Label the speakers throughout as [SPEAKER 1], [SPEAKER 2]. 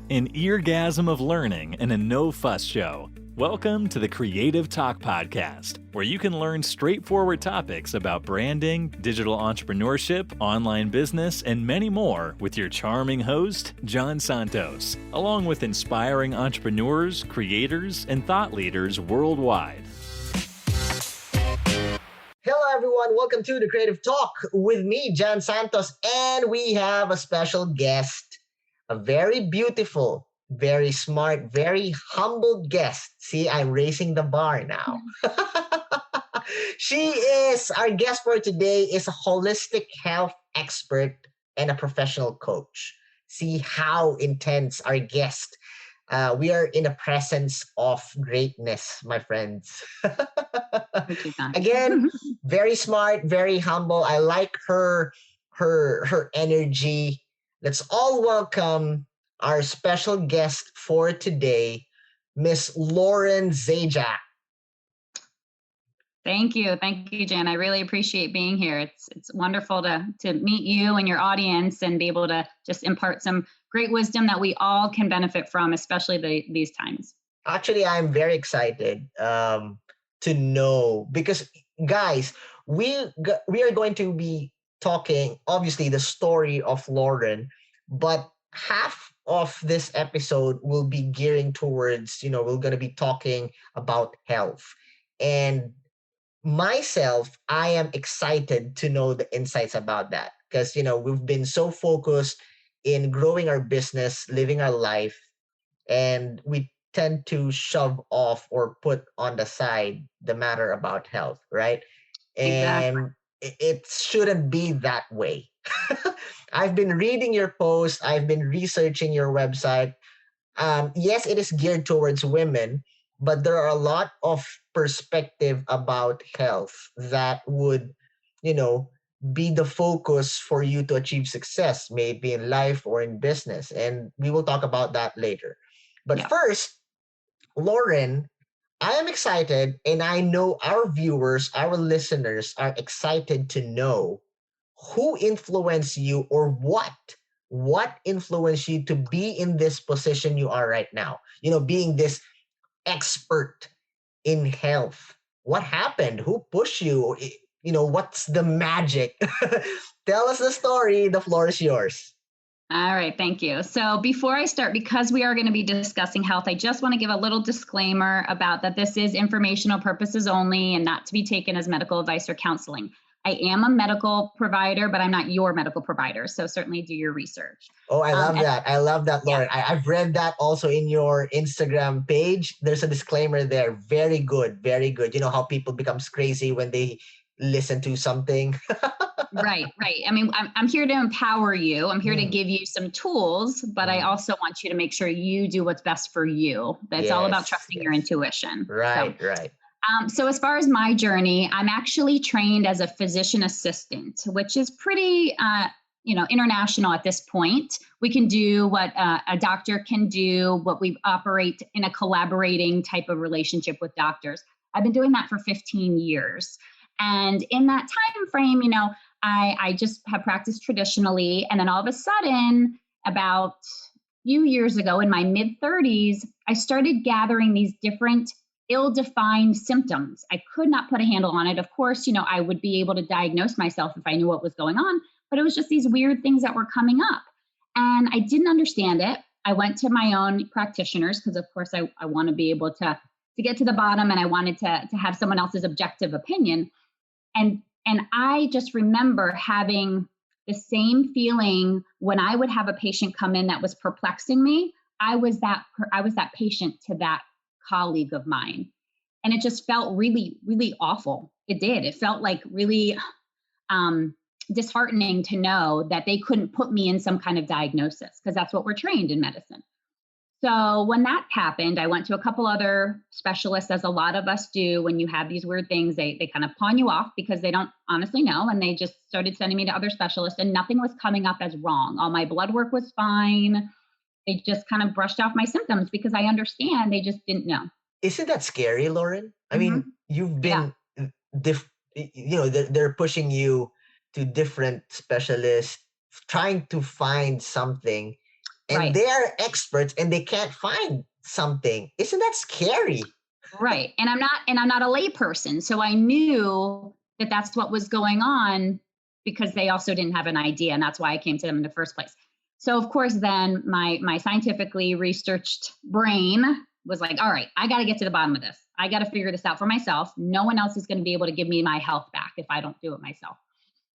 [SPEAKER 1] An eargasm of learning and a no-fuss show. Welcome to the Creative Talk Podcast, where you can learn straightforward topics about branding, digital entrepreneurship, online business, and many more with your charming host, John Santos, along with inspiring entrepreneurs, creators, and thought leaders worldwide.
[SPEAKER 2] Hello, everyone. Welcome to the Creative Talk with me, John Santos, and we have a special guest. A very beautiful, very smart, very humble guest. See, I'm raising the bar now. Our guest for today is a holistic health expert and a professional coach. See how intense our guest. We are in the presence of greatness, my friends. Again, very smart, very humble. I like her energy. Let's all welcome our special guest for today, Miss Lauren ZAJAC.
[SPEAKER 3] Thank you, Jan. I really appreciate being here. It's wonderful to meet you and your audience and be able to just impart some great wisdom that we all can benefit from, especially these times.
[SPEAKER 2] Actually, I'm very excited to know because, guys, we are going to be talking, obviously, the story of Lauren, but half of this episode will be gearing towards, we're going to be talking about health. And myself, I am excited to know the insights about that because, we've been so focused in growing our business, living our life, and we tend to shove off or put on the side the matter about health, right?
[SPEAKER 3] Exactly.
[SPEAKER 2] And it shouldn't be that way. I've been reading your posts. I've been researching your website. Yes, it is geared towards women, but there are a lot of perspective about health that would, be the focus for you to achieve success, maybe in life or in business. And we will talk about that later. But First, Lauren, I am excited, and I know our viewers, our listeners are excited to know who influenced you or what influenced you to be in this position you are right now, being this expert in health. What happened? Who pushed you? What's the magic? Tell us the story. The floor is yours.
[SPEAKER 3] All right, thank you. So before I start, because we are going to be discussing health, I just want to give a little disclaimer about that this is informational purposes only and not to be taken as medical advice or counseling. I am a medical provider, but I'm not your medical provider. So certainly do your research.
[SPEAKER 2] Oh, I love that. I love that, Lauren. Yeah. I've read that also in your Instagram page. There's a disclaimer there. Very good. Very good. You know how people becomes crazy when they listen to something.
[SPEAKER 3] Right. I mean, I'm here to empower you. I'm here to give you some tools, but I also want you to make sure you do what's best for you. It's all about trusting your intuition.
[SPEAKER 2] Right.
[SPEAKER 3] So as far as my journey, I'm actually trained as a physician assistant, which is pretty, international at this point. We can do what a doctor can do, what we operate in a collaborating type of relationship with doctors. I've been doing that for 15 years. And in that time frame, I just have practiced traditionally. And then all of a sudden, about a few years ago in my mid-30s, I started gathering these different ill-defined symptoms. I could not put a handle on it. Of course, I would be able to diagnose myself if I knew what was going on, but it was just these weird things that were coming up. And I didn't understand it. I went to my own practitioners because, of course, I want to be able to get to the bottom, and I wanted to have someone else's objective opinion. And I just remember having the same feeling when I would have a patient come in that was perplexing me. I was that patient to that colleague of mine. And it just felt really, really awful. It did. It felt like really disheartening to know that they couldn't put me in some kind of diagnosis, because that's what we're trained in medicine. So when that happened, I went to a couple other specialists, as a lot of us do. When you have these weird things, they kind of pawn you off because they don't honestly know. And they just started sending me to other specialists, and nothing was coming up as wrong. All my blood work was fine. They just kind of brushed off my symptoms because I understand they just didn't know.
[SPEAKER 2] Isn't that scary, Lauren? I mean, you've been, they're pushing you to different specialists, trying to find something. and
[SPEAKER 3] Right.
[SPEAKER 2] they are experts and they can't find something. Isn't that scary?
[SPEAKER 3] Right. And I'm not a layperson. So I knew that that's what was going on because they also didn't have an idea. And that's why I came to them in the first place. So of course, then my scientifically researched brain was like, all right, I got to get to the bottom of this. I got to figure this out for myself. No one else is going to be able to give me my health back if I don't do it myself.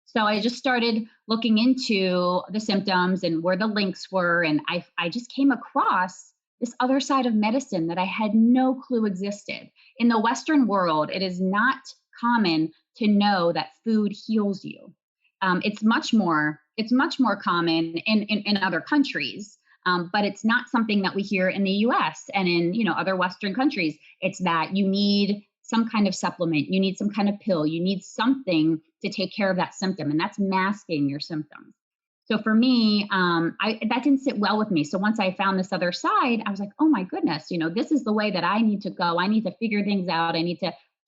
[SPEAKER 3] So I just started looking into the symptoms and where the links were. And I just came across this other side of medicine that I had no clue existed. In the Western world, it is not common to know that food heals you. It's much more common in other countries, but it's not something that we hear in the U.S. and in other Western countries. It's that you need some kind of supplement, you need some kind of pill, you need something to take care of that symptom, and that's masking your symptoms. So for me, that didn't sit well with me. So once I found this other side, I was like, oh my goodness, this is the way that I need to go. I need to figure things out. I need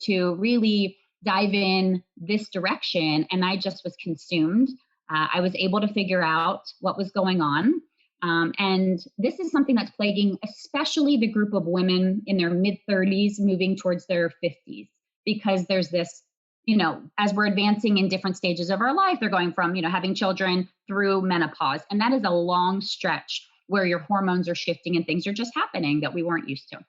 [SPEAKER 3] to really dive in this direction. And I just was consumed. I was able to figure out what was going on. And this is something that's plaguing especially the group of women in their mid-30s moving towards their 50s, because there's this, as we're advancing in different stages of our life, they're going from, having children through menopause. And that is a long stretch where your hormones are shifting and things are just happening that we weren't used to.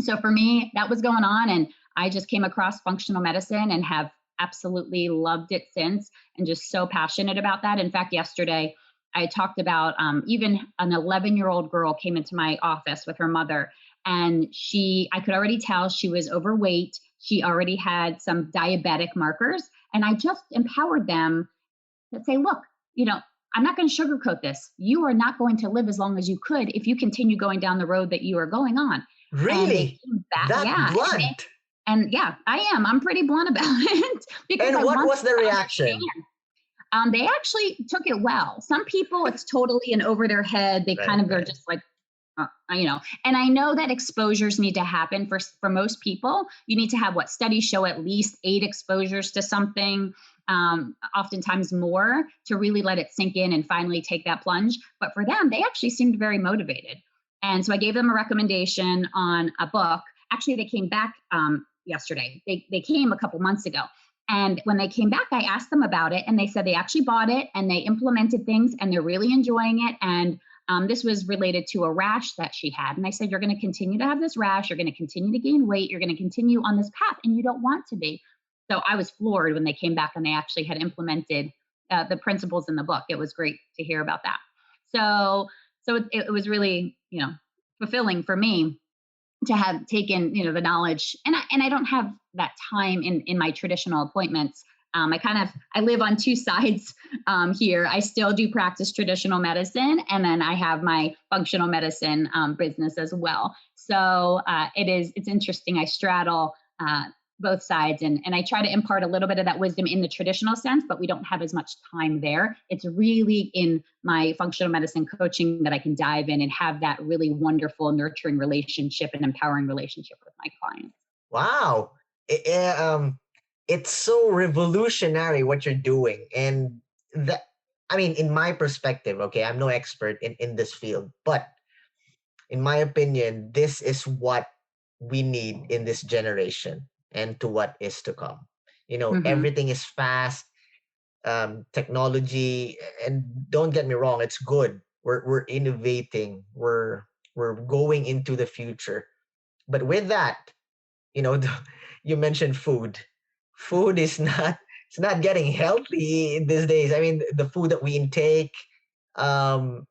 [SPEAKER 3] So for me, that was going on. And I just came across functional medicine and have absolutely loved it since, and just so passionate about that. In fact, yesterday, I talked about even an 11-year-old girl came into my office with her mother, and I could already tell she was overweight. She already had some diabetic markers, and I just empowered them to say, look, I'm not going to sugarcoat this. You are not going to live as long as you could if you continue going down the road that you are going on.
[SPEAKER 2] Really? That
[SPEAKER 3] yeah,
[SPEAKER 2] blunt?
[SPEAKER 3] And yeah, I am. I'm pretty blunt about it.
[SPEAKER 2] Because and what was the reaction?
[SPEAKER 3] They actually took it well. Some people, it's totally an over their head. They are just like, and I know that exposures need to happen for most people. You need to have what studies show at least 8 exposures to something, oftentimes more, to really let it sink in and finally take that plunge. But for them, they actually seemed very motivated. And so I gave them a recommendation on a book. Actually, they came back yesterday. They came a couple months ago. And when they came back, I asked them about it, and they said they actually bought it and they implemented things and they're really enjoying it. And this was related to a rash that she had. And I said, you're going to continue to have this rash. You're going to continue to gain weight. You're going to continue on this path, and you don't want to be. So I was floored when they came back and they actually had implemented the principles in the book. It was great to hear about that. So it was really, fulfilling for me to have taken, the knowledge, and I don't have that time in my traditional appointments. I live on 2 sides here. I still do practice traditional medicine, and then I have my functional medicine business as well. So it's interesting. I straddle both sides, and I try to impart a little bit of that wisdom in the traditional sense, but we don't have as much time there. It's really in my functional medicine coaching that I can dive in and have that really wonderful, nurturing relationship and empowering relationship with my clients.
[SPEAKER 2] Wow. It's so revolutionary what you're doing. And in my perspective, okay, I'm no expert in this field, but in my opinion, this is what we need in this generation and to what is to come. Everything is fast, technology, and don't get me wrong, it's good. We're innovating, we're going into the future. But with that, you mentioned food. Food is not getting healthy these days. I mean, the food that we intake, the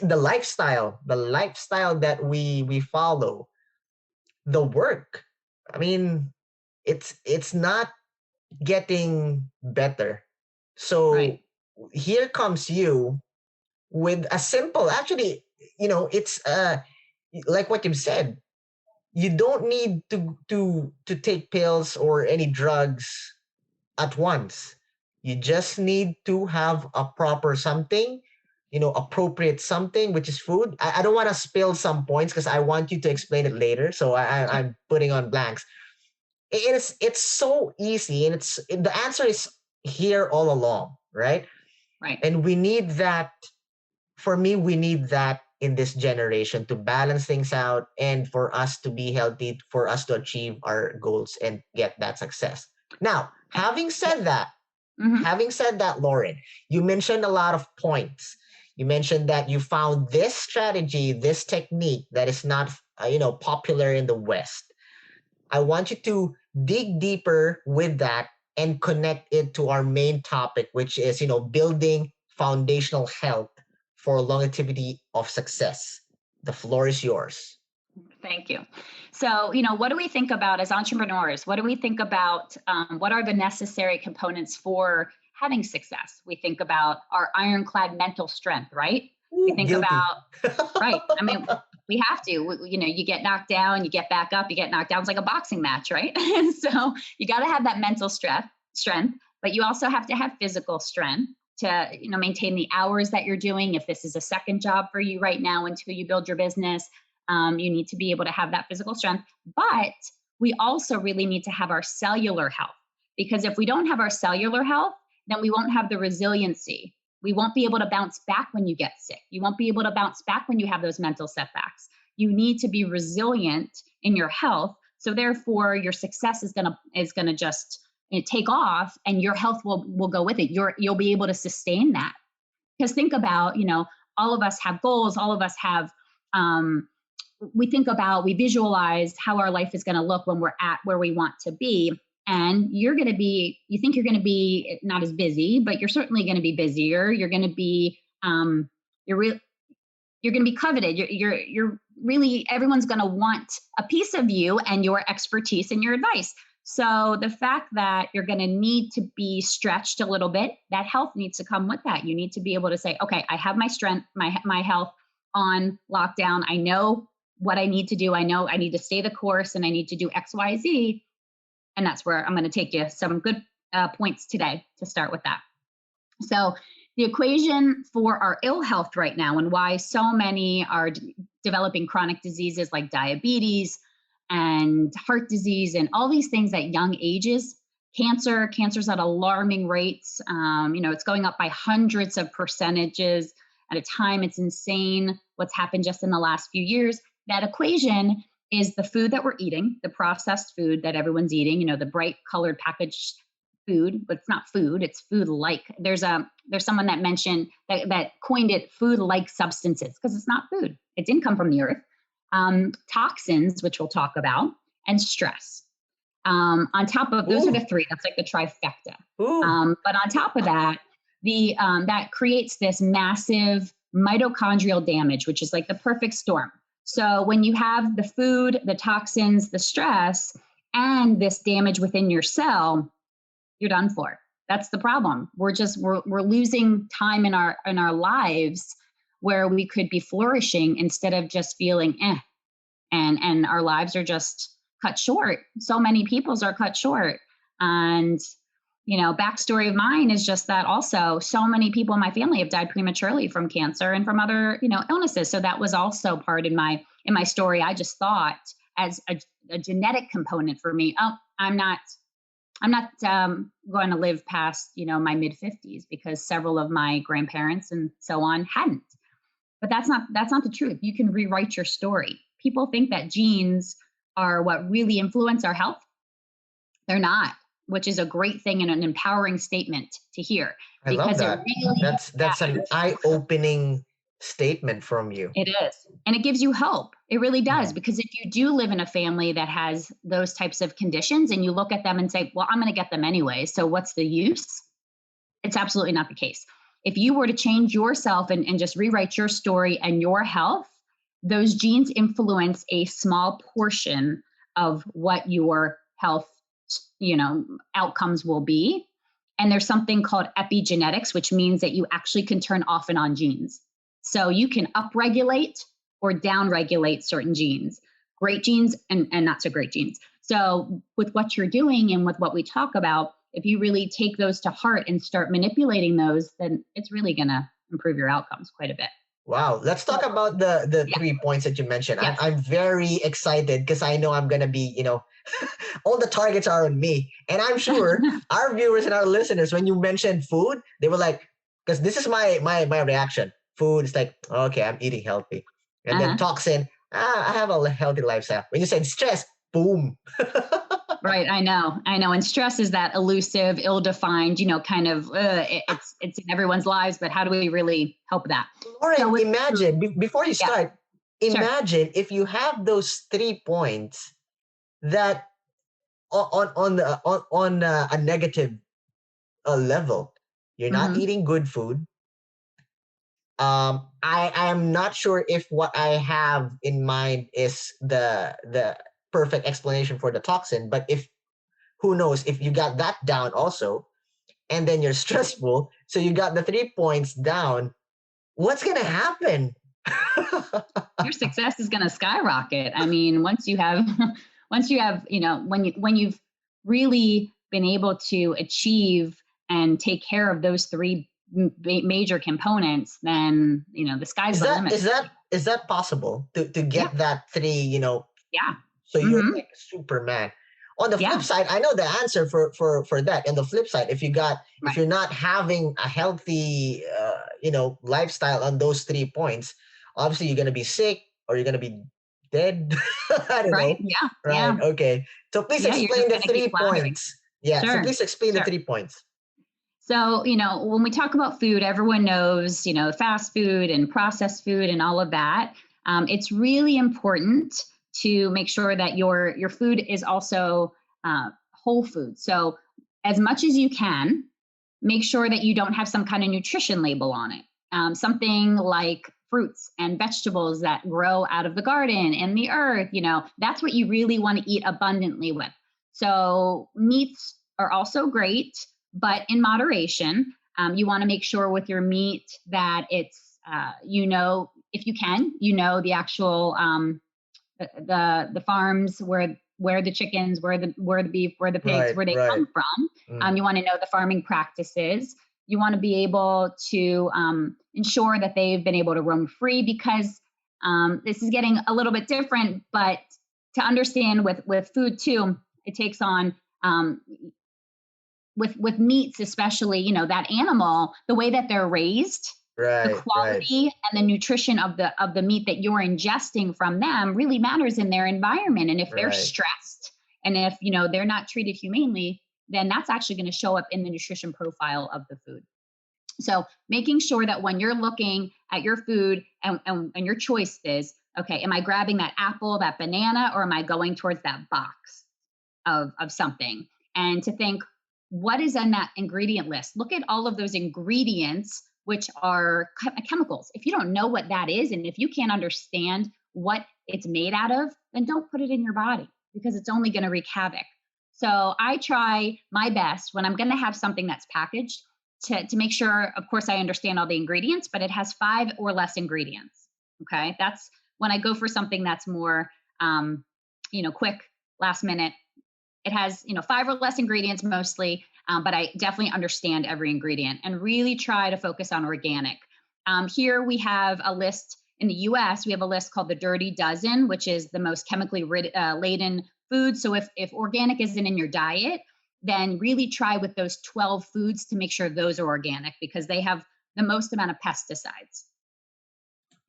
[SPEAKER 2] lifestyle that we follow, the work. I mean, it's not getting better. So
[SPEAKER 3] Right.
[SPEAKER 2] Here comes you with a simple, actually, it's like what you've said. You don't need to take pills or any drugs at once. You just need to have a proper something, appropriate something, which is food. I don't want to spill some points because I want you to explain it later. So I'm putting on blanks. It's so easy, and the answer is here all along, right?
[SPEAKER 3] Right.
[SPEAKER 2] And we need that for me, we need that in this generation to balance things out and for us to be healthy, for us to achieve our goals and get that success. Now,
[SPEAKER 3] Mhm.
[SPEAKER 2] having said that, Lauren, you mentioned a lot of points. You mentioned that you found this strategy, this technique that is not, popular in the West. I want you to dig deeper with that and connect it to our main topic, which is, building foundational health for longevity of success. The floor is yours.
[SPEAKER 3] Thank you. So, what do we think about as entrepreneurs? What do we think about? What are the necessary components for having success? We think about our ironclad mental strength, right? We
[SPEAKER 2] Ooh,
[SPEAKER 3] think
[SPEAKER 2] guilty.
[SPEAKER 3] about, right. I mean, we have to, you get knocked down, you get back up, you get knocked down. It's like a boxing match, right? And so you got to have that mental strength, but you also have to have physical strength to, maintain the hours that you're doing. If this is a second job for you right now until you build your business, you need to be able to have that physical strength. But we also really need to have our cellular health, because if we don't have our cellular health, then we won't have the resiliency. We won't be able to bounce back when you get sick. You won't be able to bounce back when you have those mental setbacks. You need to be resilient in your health. So therefore, your success is gonna just take off, and your health will go with it. You'll be able to sustain that. Because think about, all of us have goals. All of us have. We visualize how our life is going to look when we're at where we want to be. And you think you're going to be not as busy, but you're certainly going to be busier. You're going to be, you're going to be coveted. You're really, everyone's going to want a piece of you and your expertise and your advice. So the fact that you're going to need to be stretched a little bit, that health needs to come with that. You need to be able to say, okay, I have my strength, my health on lockdown. I know what I need to do. I know I need to stay the course and I need to do X, Y, Z. And that's where I'm going to take you some good points today to start with that. So the equation for our ill health right now, and why so many are developing chronic diseases like diabetes and heart disease and all these things at young ages, cancer's at alarming rates. It's going up by hundreds of percentages at a time. It's insane what's happened just in the last few years. That equation is the food that we're eating, the processed food that everyone's eating, the bright colored packaged food, but it's not food, it's food-like. There's someone that mentioned that coined it food-like substances, because it's not food. It didn't come from the earth. Toxins, which we'll talk about, and stress. On top of those are the three. That's like the trifecta. But on top of that, that creates this massive mitochondrial damage, which is like the perfect storm. So when you have the food, the toxins, the stress, and this damage within your cell, you're done for. That's the problem. We're losing time in our lives where we could be flourishing instead of just feeling and our lives are just cut short. So many people's are cut short. And backstory of mine is just that also so many people in my family have died prematurely from cancer and from other, illnesses. So that was also part in my story. I just thought as a genetic component for me, I'm not going to live past, my mid 50s, because several of my grandparents and so on hadn't. But that's not the truth. You can rewrite your story. People think that genes are what really influence our health. They're not, which is a great thing and an empowering statement to hear.
[SPEAKER 2] I love that. That's an eye-opening statement from you.
[SPEAKER 3] It is. And it gives you hope. It really does. Because if you do live in a family that has those types of conditions and you look at them and say, well, I'm going to get them anyway, so what's the use? It's absolutely not the case. If you were to change yourself and just rewrite your story and your health, those genes influence a small portion of what your health outcomes will be. And there's something called epigenetics, which means that you actually can turn off and on genes. So you can upregulate or downregulate certain genes, great genes and not so great genes. So with what you're doing and with what we talk about, if you really take those to heart and start manipulating those, then it's really going to improve your outcomes quite a bit.
[SPEAKER 2] Wow. Let's talk about the 3 points that you mentioned. Yes. I'm very excited because I know I'm going to be, all the targets are on me. And I'm sure our viewers and our listeners, when you mentioned food, they were like, because this is my reaction. food, it's like, okay, I'm eating healthy. And then
[SPEAKER 3] Uh-huh.
[SPEAKER 2] toxin, I have a healthy lifestyle. When you said stress, boom.
[SPEAKER 3] Right. I know. And stress is that elusive, ill-defined, kind of, it's in everyone's lives, but how do we really help that? So
[SPEAKER 2] Lauren,
[SPEAKER 3] with
[SPEAKER 2] imagine, before you
[SPEAKER 3] yeah,
[SPEAKER 2] start,
[SPEAKER 3] sure.
[SPEAKER 2] imagine if you have those 3 points that on a negative level, you're not
[SPEAKER 3] Mm-hmm.
[SPEAKER 2] eating good food. I am not sure if what I have in mind is the perfect explanation for the toxin, but if who knows if you got that down also, and then you're stressful, so you got the 3 points down, what's gonna happen?
[SPEAKER 3] Your success is going to skyrocket. I mean, once you have, when you've really been able to achieve and take care of those three major components, then, the sky's
[SPEAKER 2] Is
[SPEAKER 3] the
[SPEAKER 2] that
[SPEAKER 3] limit.
[SPEAKER 2] is that possible to
[SPEAKER 3] Yeah.
[SPEAKER 2] get that three?
[SPEAKER 3] Yeah.
[SPEAKER 2] So you're
[SPEAKER 3] Mm-hmm.
[SPEAKER 2] like Superman. On the flip
[SPEAKER 3] Yeah.
[SPEAKER 2] side, I know the answer for that. On the flip side, if
[SPEAKER 3] Right.
[SPEAKER 2] you're not having a healthy lifestyle on those 3 points, obviously you're gonna be sick or you're gonna be dead. I don't
[SPEAKER 3] Right.
[SPEAKER 2] know.
[SPEAKER 3] Yeah.
[SPEAKER 2] Right.
[SPEAKER 3] Yeah.
[SPEAKER 2] Okay. So please
[SPEAKER 3] Yeah. You're
[SPEAKER 2] explain
[SPEAKER 3] just
[SPEAKER 2] the
[SPEAKER 3] going to keep
[SPEAKER 2] three
[SPEAKER 3] floundering.
[SPEAKER 2] points. Yeah. So
[SPEAKER 3] Sure.
[SPEAKER 2] please explain the
[SPEAKER 3] Sure.
[SPEAKER 2] 3 points.
[SPEAKER 3] So, when we talk about food, everyone knows, fast food and processed food and all of that. It's really important to make sure that your food is also whole food. So, as much as you can, make sure that you don't have some kind of nutrition label on it. Something like fruits and vegetables that grow out of the garden and the earth, that's what you really want to eat abundantly with. So, meats are also great, but in moderation. You want to make sure with your meat that it's, if you can, the actual the farms where the chickens, where the beef, where the pigs,
[SPEAKER 2] Right.
[SPEAKER 3] where they
[SPEAKER 2] Right.
[SPEAKER 3] come from.
[SPEAKER 2] Mm.
[SPEAKER 3] You want to know the farming practices. You want to be able to ensure that they've been able to roam free, because this is getting a little bit different. But to understand with food too, it takes on with meats, especially, that animal, the way that they're raised, the
[SPEAKER 2] Right. Right.
[SPEAKER 3] quality and the nutrition of the meat that you're ingesting from them really matters in their environment. And if they're
[SPEAKER 2] Right.
[SPEAKER 3] stressed, and if they're not treated humanely, then that's actually going to show up in the nutrition profile of the food. So making sure that when you're looking at your food and your choice is, okay, am I grabbing that apple, that banana, or am I going towards that box of something? And to think, what is on that ingredient list? Look at all of those ingredients, which are chemicals. If you don't know what that is, and if you can't understand what it's made out of, then don't put it in your body, because it's only going to wreak havoc. So I try my best when I'm going to have something that's packaged to make sure, of course, I understand all the ingredients, but it has 5 or less ingredients. Okay. That's when I go for something that's more, quick, last minute. It has, 5 or less ingredients mostly, but I definitely understand every ingredient and really try to focus on organic. Here we have a list in the US, we have a list called the Dirty Dozen, which is the most chemically laden food. So if organic isn't in your diet, then really try with those 12 foods to make sure those are organic, because they have the most amount of pesticides.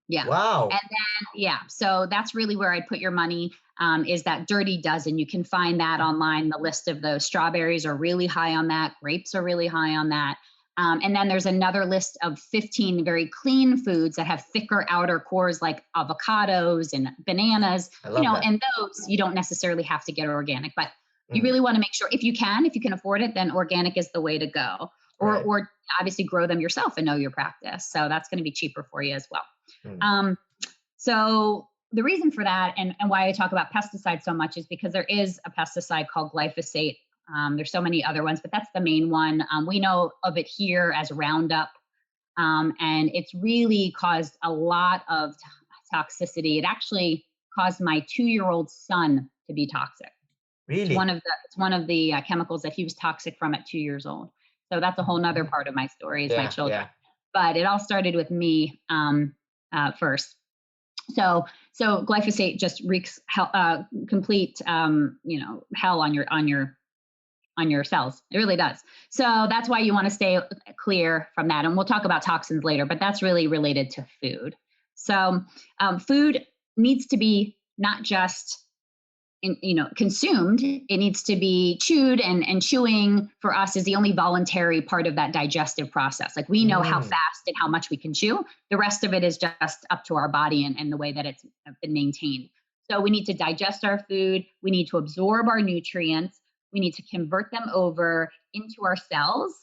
[SPEAKER 3] Yeah.
[SPEAKER 2] Wow.
[SPEAKER 3] And then, yeah, so that's really where I'd put your money, is that Dirty Dozen. You can find that online. The list of those strawberries are really high on that. Grapes are really high on that. And then there's another list of 15 very clean foods that have thicker outer cores, like avocados and bananas,
[SPEAKER 2] I love that.
[SPEAKER 3] and those you don't necessarily have to get organic, but you
[SPEAKER 2] Mm.
[SPEAKER 3] really want to make sure if you can afford it, then organic is the way to go.
[SPEAKER 2] Right.
[SPEAKER 3] Or obviously grow them yourself and know your practice. So that's going to be cheaper for you as well.
[SPEAKER 2] Mm.
[SPEAKER 3] So the reason for that, and why I talk about pesticides so much, is because there is a pesticide called glyphosate. There's so many other ones, but that's the main one. We know of it here as Roundup, and it's really caused a lot of toxicity. It actually caused my 2-year-old son to be toxic. It's
[SPEAKER 2] Really?
[SPEAKER 3] one of the chemicals that he was toxic from at 2 years old. So that's a whole nother part of my story, is my
[SPEAKER 2] Yeah.
[SPEAKER 3] children.
[SPEAKER 2] Yeah.
[SPEAKER 3] But it all started with me first. So glyphosate just wreaks complete hell on your on your cells. It really does. So that's why you want to stay clear from that. And we'll talk about toxins later, but that's really related to food. So food needs to be not just consumed. It needs to be chewed, and chewing for us is the only voluntary part of that digestive process. Like we know how fast and how much we can chew. The rest of it is just up to our body and the way that it's been maintained. So we need to digest our food. We need to absorb our nutrients. We need to convert them over into our cells.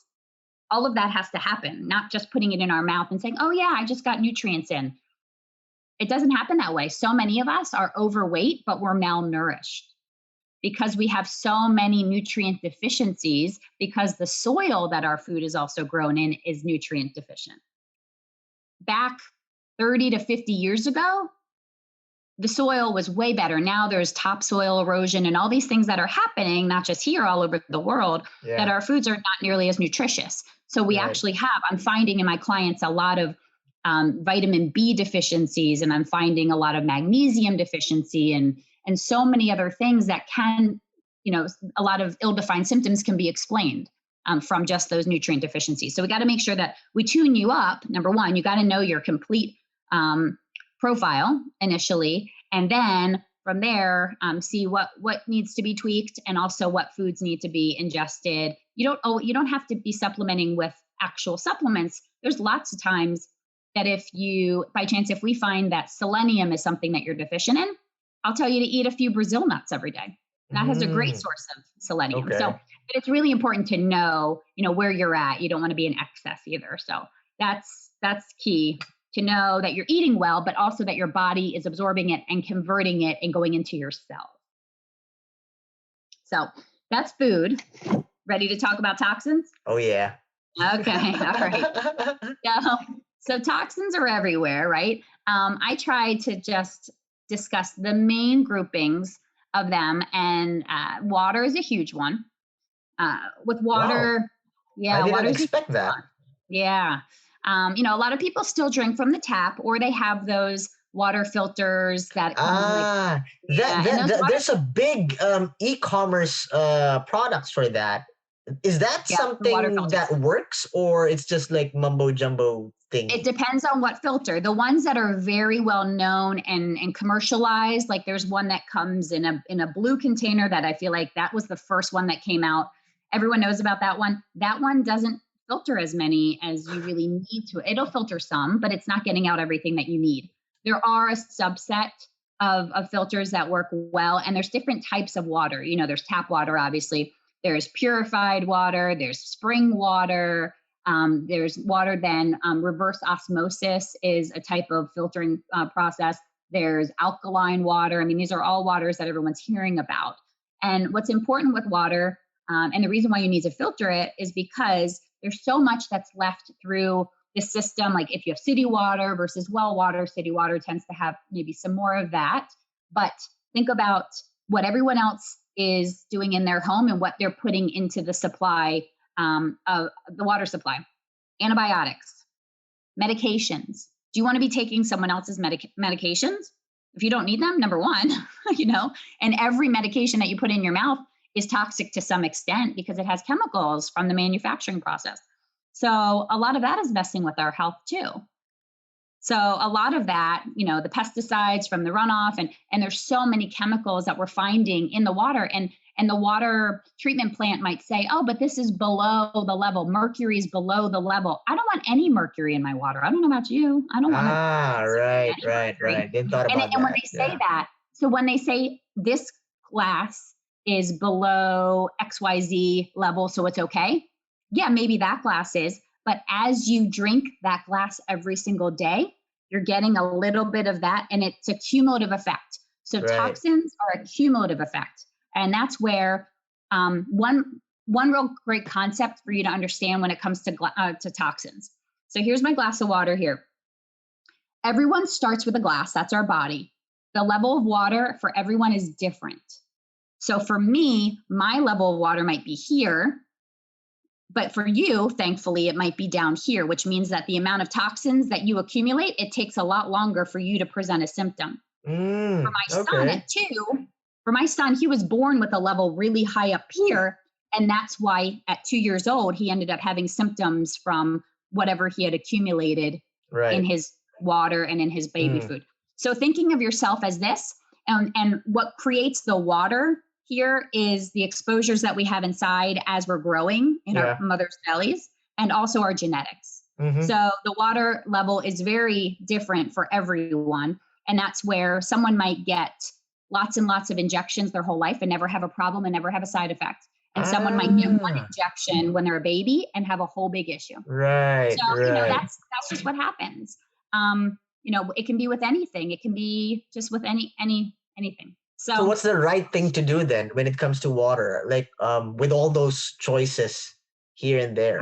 [SPEAKER 3] All of that has to happen, not just putting it in our mouth and saying, oh yeah, I just got nutrients in. It doesn't happen that way. So many of us are overweight, but we're malnourished because we have so many nutrient deficiencies because the soil that our food is also grown in is nutrient deficient. Back 30 to 50 years ago, the soil was way better. Now there's topsoil erosion and all these things that are happening, not just here, all over the world, that our foods are not nearly as nutritious. So we actually I'm finding in my clients a lot of vitamin B deficiencies, and I'm finding a lot of magnesium deficiency and so many other things that can, a lot of ill-defined symptoms can be explained from just those nutrient deficiencies. So we got to make sure that we tune you up. Number one, you got to know your complete profile initially, and then from there, see what needs to be tweaked and also what foods need to be ingested. You don't have to be supplementing with actual supplements. There's lots of times that if we find that selenium is something that you're deficient in, I'll tell you to eat a few Brazil nuts every day. That has a great source of selenium.
[SPEAKER 2] Okay.
[SPEAKER 3] So but it's really important to know, where you're at. You don't want to be in excess either. So that's key, to know that you're eating well, but also that your body is absorbing it and converting it and going into your cells. So that's food. Ready to talk about toxins?
[SPEAKER 2] Oh, yeah.
[SPEAKER 3] Okay. All right. So toxins are everywhere, right? I try to just discuss the main groupings of them, and water is a huge one. With water,
[SPEAKER 2] I didn't expect that.
[SPEAKER 3] Yeah. A lot of people still drink from the tap, or they have those water filters that come
[SPEAKER 2] there's a big e-commerce products for that. Is that something that works, or it's just like mumbo jumbo thing?
[SPEAKER 3] It depends on what filter. The ones that are very well known and commercialized, like there's one that comes in a blue container that I feel like that was the first one that came out. Everyone knows about that one. That one doesn't filter as many as you really need to. It'll filter some, but it's not getting out everything that you need. There are a subset of filters that work well, and there's different types of water. There's tap water, obviously. There's purified water, there's spring water, there's water then reverse osmosis is a type of filtering process. There's alkaline water. I mean, these are all waters that everyone's hearing about. And what's important with water, and the reason why you need to filter it, is because there's so much that's left through the system. Like if you have city water versus well water, city water tends to have maybe some more of that. But think about what everyone else is doing in their home and what they're putting into the supply of the water supply. Antibiotics, medications. Do you want to be taking someone else's medications if you don't need them? Number one, and every medication that you put in your mouth is toxic to some extent because it has chemicals from the manufacturing process. So a lot of that is messing with our health too. So a lot of that, the pesticides from the runoff, and there's so many chemicals that we're finding in the water, and the water treatment plant might say, oh, but this is below the level. Mercury is below the level. I don't want any mercury in my water. I don't know about you. I don't want
[SPEAKER 2] right. Didn't thought about that.
[SPEAKER 3] And when they say that, so when they say this glass is below XYZ level, so it's okay. Yeah, maybe that glass is. But as you drink that glass every single day, you're getting a little bit of that, and it's a cumulative effect. So toxins are a cumulative effect. And that's where one real great concept for you to understand when it comes to toxins. So here's my glass of water here. Everyone starts with a glass. That's our body. The level of water for everyone is different. So for me, my level of water might be here. But for you, thankfully, it might be down here, which means that the amount of toxins that you accumulate, it takes a lot longer for you to present a symptom. For my son at 2, he was born with a level really high up here, And that's why at 2 years old, he ended up having symptoms from whatever he had accumulated in his water and in his baby food. So thinking of yourself as this, and what creates the water here is the exposures that we have inside as we're growing in our mother's bellies, and also our genetics. So the water level is very different for everyone. And that's where someone might get lots and lots of injections their whole life and never have a problem and never have a side effect. And someone might get one injection when they're a baby and have a whole big issue.
[SPEAKER 2] Right.
[SPEAKER 3] So, that's just what happens. It can be with anything. It can be just with anything.
[SPEAKER 2] So what's the right thing to do then when it comes to water? Like with all those choices here and there.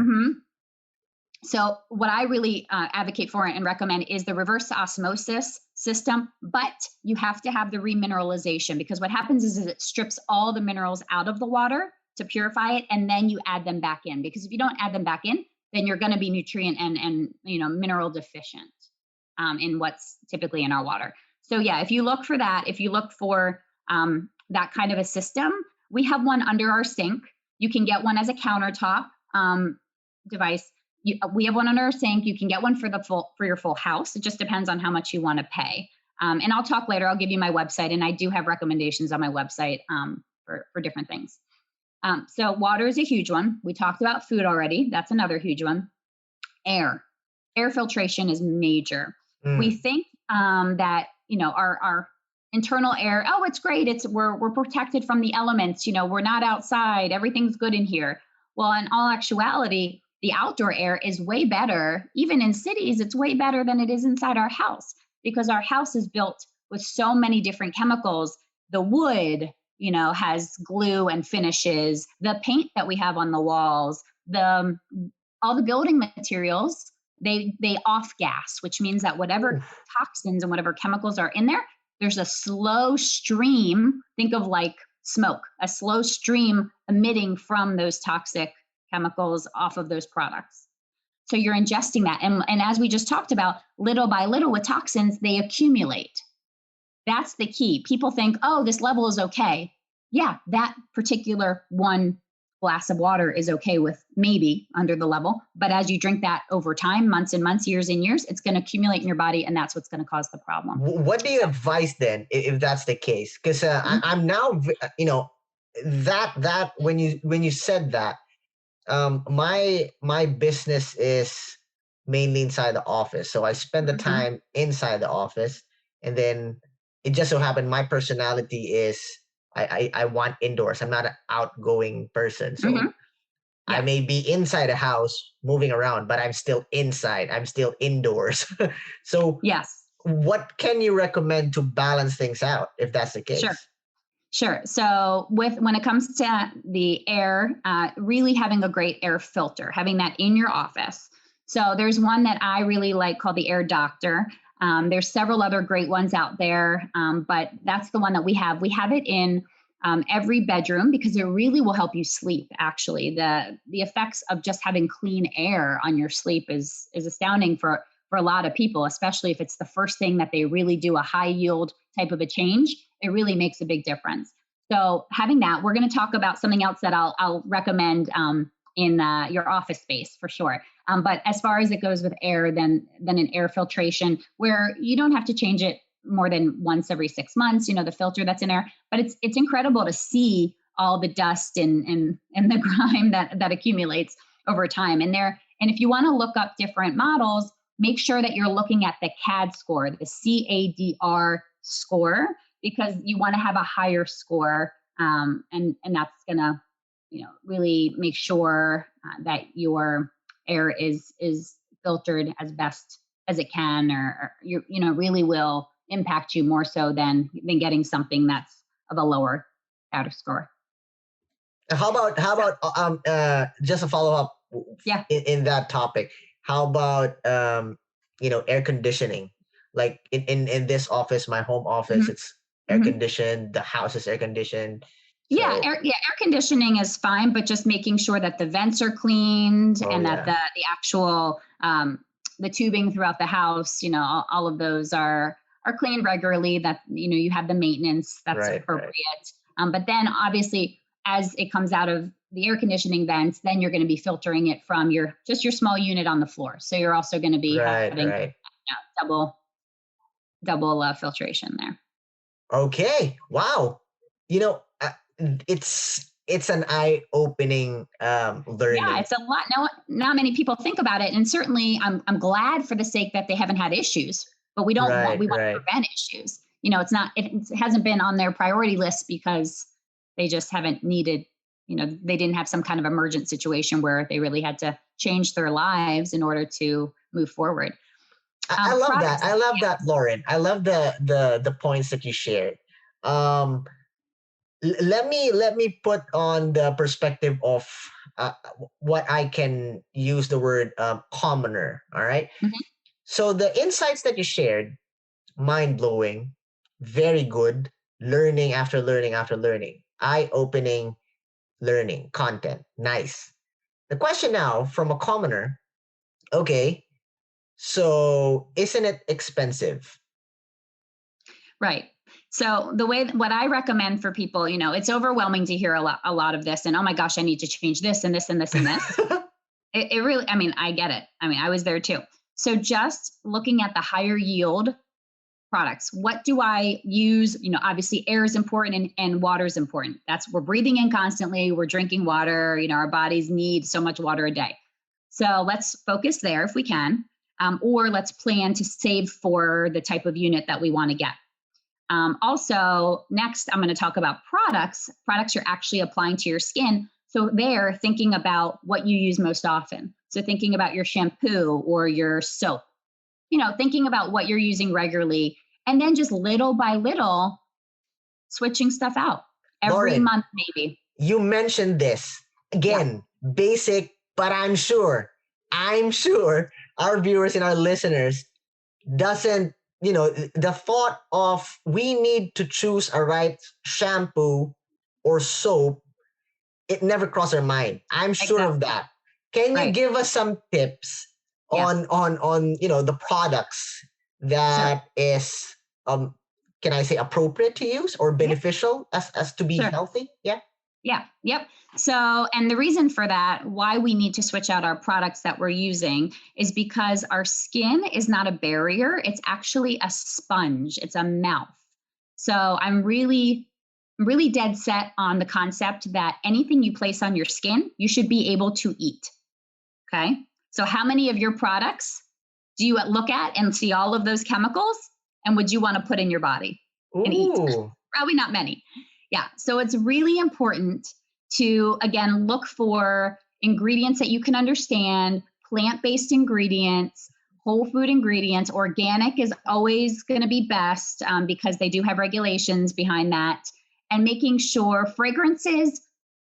[SPEAKER 3] So what I really advocate for and recommend is the reverse osmosis system, but you have to have the remineralization, because what happens is it strips all the minerals out of the water to purify it, and then you add them back in. Because if you don't add them back in, then you're going to be nutrient and mineral deficient in what's typically in our water. So yeah, if you look for that, if you look for that kind of a system, we have one under our sink. You can get one as a countertop device. We have one under our sink. You can get one for your full house. It just depends on how much you want to pay. And I'll talk later. I'll give you my website, and I do have recommendations on my website for different things. So water is a huge one. We talked about food already. That's another huge one. Air filtration is major. We think that our internal air, oh, it's great. We're protected from the elements. We're not outside. Everything's good in here. Well, in all actuality, the outdoor air is way better. Even in cities, it's way better than it is inside our house, because our house is built with so many different chemicals. The wood, has glue and finishes. The paint that we have on the walls, all the building materials, they off gas, which means that whatever toxins and whatever chemicals are in there, there's a slow stream. Think of like smoke, a slow stream emitting from those toxic chemicals off of those products. So you're ingesting that. And as we just talked about, little by little with toxins, they accumulate. That's the key. People think, oh, this level is okay. Yeah, that particular one glass of water is okay with maybe under the level. But as you drink that over time, months and months, years and years, it's going to accumulate in your body, and that's what's going to cause the problem.
[SPEAKER 2] What do you advise then if that's the case? Because I'm now, that when you said that, my business is mainly inside the office. So I spend the time inside the office, and then it just so happened my personality is I want indoors. I'm not an outgoing person. So I may be inside a house moving around, but I'm still inside. I'm still indoors. So
[SPEAKER 3] yes,
[SPEAKER 2] what can you recommend to balance things out if that's the case?
[SPEAKER 3] Sure. So when it comes to the air, really having a great air filter, having that in your office. So there's one that I really like called the Air Doctor. There's several other great ones out there, but that's the one that we have. We have it in every bedroom because it really will help you sleep. Actually, the effects of just having clean air on your sleep is astounding for a lot of people, especially if it's the first thing that they really do a high yield type of a change. It really makes a big difference. So having that, we're going to talk about something else that I'll recommend in your office space for sure. But as far as it goes with air, then an air filtration where you don't have to change it more than once every 6 months, the filter that's in there. But it's incredible to see all the dust and the grime that accumulates over time. And if you want to look up different models, make sure that you're looking at the CAD score, the CADR score, because you want to have a higher score, and that's gonna, really make sure that your air is filtered as best as it can, or really will impact you more so than getting something that's of a lower CAD score.
[SPEAKER 2] How about just a follow up?
[SPEAKER 3] Yeah.
[SPEAKER 2] In that topic, how about air conditioning? Like in this office, my home office, it's air conditioned. The house is air conditioned. So.
[SPEAKER 3] Yeah, air conditioning is fine, but just making sure that the vents are cleaned and that the actual the tubing throughout the house, all of those are cleaned regularly. That you have the maintenance that's appropriate. But then obviously as it comes out of the air conditioning vents, then you're going to be filtering it from your small unit on the floor. So you're also going to be having double filtration there.
[SPEAKER 2] Okay. Wow. You know, it's an eye-opening learning.
[SPEAKER 3] Yeah, it's a lot. Not many people think about it, and certainly I'm glad for the sake that they haven't had issues. But we want to prevent issues. You know, it hasn't been on their priority list because they just haven't needed. You know, they didn't have some kind of emergent situation where they really had to change their lives in order to move forward.
[SPEAKER 2] I love that. I love that, Lauren. I love the points that you shared. Let me put on the perspective of what I can use the word commoner. All right.
[SPEAKER 3] Mm-hmm.
[SPEAKER 2] So the insights that you shared, mind blowing, very good, learning after learning after learning, eye opening learning content. Nice. The question now from a commoner, okay, so isn't it expensive?
[SPEAKER 3] Right. So what I recommend for people, you know, it's overwhelming to hear a lot of this and, oh my gosh, I need to change this and this and this and this. It really, I mean, I get it. I mean, I was there too. So just looking at the higher yield products, what do I use? You know, obviously air is important and water is important. We're breathing in constantly. We're drinking water. You know, our bodies need so much water a day. So let's focus there if we can, or let's plan to save for the type of unit that we want to get. Also, next, I'm going to talk about products you're actually applying to your skin. So they're thinking about what you use most often. So thinking about your shampoo or your soap, you know, thinking about what you're using regularly, and then just little by little switching stuff out every
[SPEAKER 2] Lauren,
[SPEAKER 3] month, maybe.
[SPEAKER 2] You mentioned this again, basic, but I'm sure our viewers and our listeners doesn't, you know, the thought of we need to choose a right shampoo or soap, it never crossed our mind. I'm sure of that. Can you give us some tips on you know, the products that is can I say appropriate to use or beneficial as to be healthy?
[SPEAKER 3] Yep. So, and the reason for that, why we need to switch out our products that we're using is because our skin is not a barrier. It's actually a sponge. It's a mouth. So I'm really dead set on the concept that anything you place on your skin, you should be able to eat. Okay. So how many of your products do you look at and see all of those chemicals? And would you want to put in your body and eat? Probably not many. Yeah. So it's really important to, again, look for ingredients that you can understand, plant-based ingredients, whole food ingredients. Organic is always going to be best because they do have regulations behind that. And making sure fragrances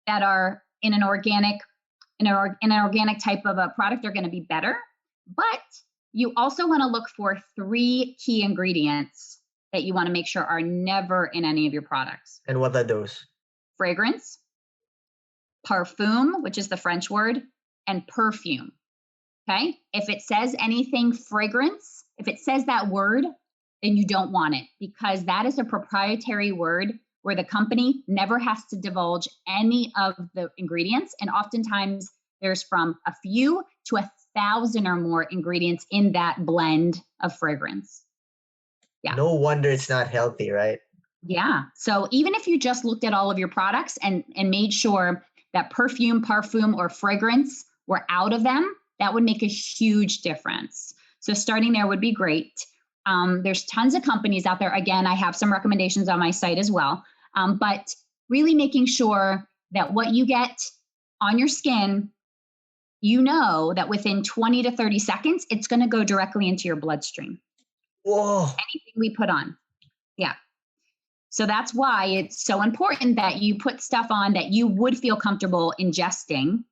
[SPEAKER 3] that are in an organic type of a product are going to be better. But you also want to look for 3 key ingredients that you want to make sure are never in any of your products.
[SPEAKER 2] And what are those?
[SPEAKER 3] Fragrance, parfum, which is the French word, and perfume. Okay? If it says anything fragrance, if it says that word, then you don't want it because that is a proprietary word where the company never has to divulge any of the ingredients. And oftentimes there's from a few to 1,000 or more ingredients in that blend of fragrance. Yeah.
[SPEAKER 2] No wonder it's not healthy, right?
[SPEAKER 3] Yeah. So even if you just looked at all of your products and made sure that perfume, parfum, or fragrance were out of them, that would make a huge difference. So starting there would be great. There's tons of companies out there. Again, I have some recommendations on my site as well. But really making sure that what you get on your skin, you know that within 20 to 30 seconds, it's going to go directly into your bloodstream.
[SPEAKER 2] Whoa.
[SPEAKER 3] Anything we put on. Yeah. So that's why it's so important that you put stuff on that you would feel comfortable ingesting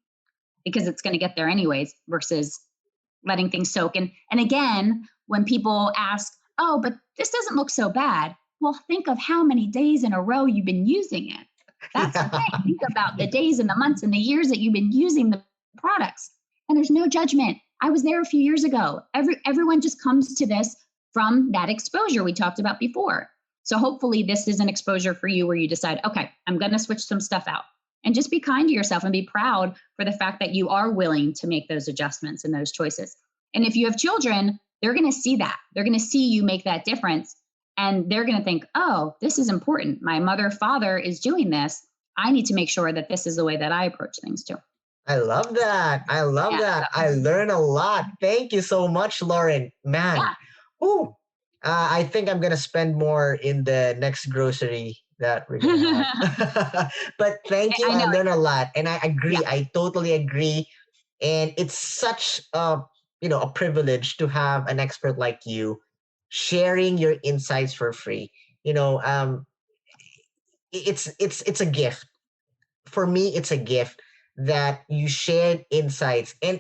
[SPEAKER 3] because it's going to get there anyways versus letting things soak. And again, when people ask, oh, but this doesn't look so bad. Well, think of how many days in a row you've been using it. That's the thing. Think about the days and the months and the years that you've been using the products. And there's no judgment. I was there a few years ago. Everyone just comes to this from that exposure we talked about before. So hopefully this is an exposure for you where you decide, okay, I'm going to switch some stuff out. And just be kind to yourself and be proud for the fact that you are willing to make those adjustments and those choices. And if you have children, they're going to see that. They're going to see you make that difference. And they're going to think, oh, this is important. My mother, father is doing this. I need to make sure that this is the way that I approach things too.
[SPEAKER 2] I love that. I love that. I learn a lot. Thank you so much, Lauren. Man, ooh, I think I'm going to spend more in the next grocery that we're going to have. But thank you. I learned a lot. And I agree. Yeah. I totally agree. And it's such a privilege to have an expert like you sharing your insights for free. It's a gift. For me, it's a gift that you shared insights. And